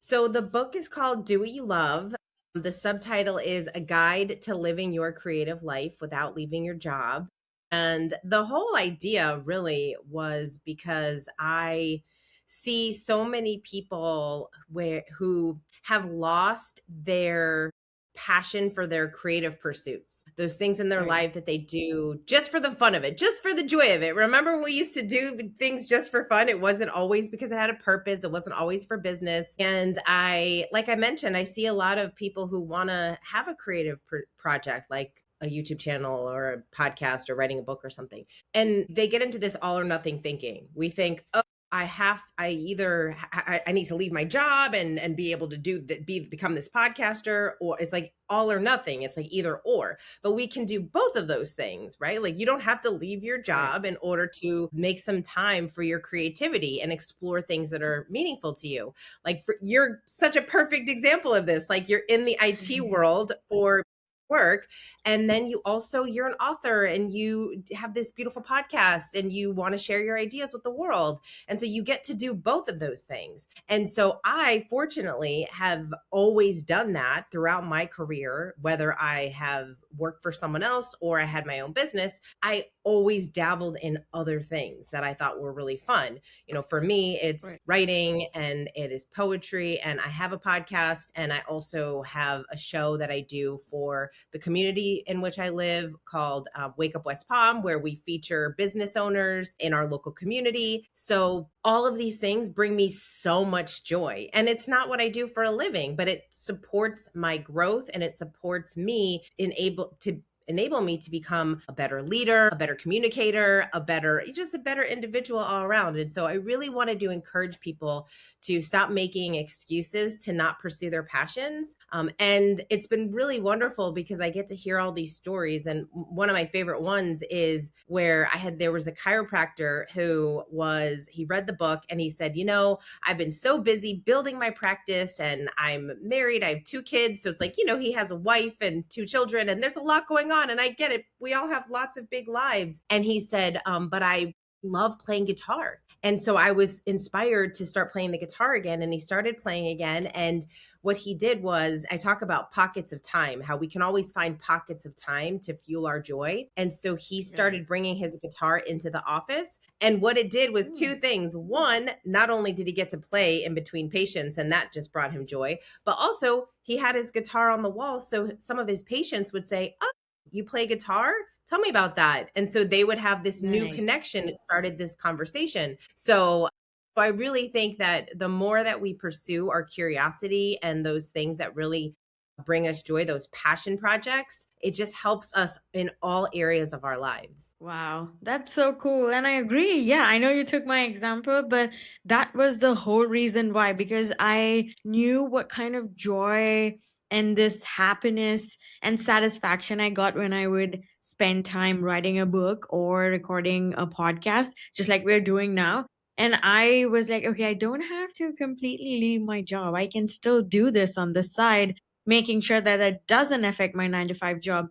So the book is called Do What You Love. The subtitle is A Guide to Living Your Creative Life Without Leaving Your Job. And the whole idea really was because I see so many people who have lost their passion for their creative pursuits, those things in their Right. life that they do just for the fun of it, just for the joy of it. Remember, we used to do things just for fun. It wasn't always because it had a purpose, it wasn't always for business. And like I mentioned, I see a lot of people who want to have a creative project, like a YouTube channel or a podcast or writing a book or something. And they get into this all or nothing thinking. We think, oh, I need to leave my job and be able to become this podcaster, or it's like all or nothing. It's like either or, but we can do both of those things, right? Like you don't have to leave your Right. job in order to make some time for your creativity and explore things that are meaningful to you. You're such a perfect example of this. Like you're in the IT world for work, and then you're an author and you have this beautiful podcast and you want to share your ideas with the world, and so you get to do both of those things. And so I fortunately have always done that throughout my career, whether I have worked for someone else or I had my own business. I always dabbled in other things that I thought were really fun. For me, it's Right. writing and it is poetry, and I have a podcast, and I also have a show that I do for the community in which I live called Wake Up West Palm, where we feature business owners in our local community. So all of these things bring me so much joy. And it's not what I do for a living, but it supports my growth and it supports me enable me to become a better leader, a better communicator, just a better individual all around. And so I really wanted to encourage people to stop making excuses to not pursue their passions. And it's been really wonderful because I get to hear all these stories. And one of my favorite ones is where there was a chiropractor he read the book and he said, I've been so busy building my practice and I'm married. I have 2 kids. So it's like, he has a wife and 2 children and there's a lot going on. And I get it. We all have lots of big lives. And he said, but I love playing guitar. And so I was inspired to start playing the guitar again. And he started playing again. And what he did was, I talk about pockets of time, how we can always find pockets of time to fuel our joy. And so he started bringing his guitar into the office. And what it did was 2 things. One, not only did he get to play in between patients, and that just brought him joy, but also he had his guitar on the wall. So some of his patients would say, oh, you play guitar? Tell me about that. And so they would have this new Nice. connection. It started this conversation. So I really think that the more that we pursue our curiosity and those things that really bring us joy, those passion projects, it just helps us in all areas of our lives. Wow, that's so cool. And I agree. Yeah, I know you took my example, but that was the whole reason why, because I knew what kind of joy and this happiness and satisfaction I got when I would spend time writing a book or recording a podcast, just like we're doing now. And I was like, okay, I don't have to completely leave my job. I can still do this on the side, making sure that it doesn't affect my 9 to 5 job.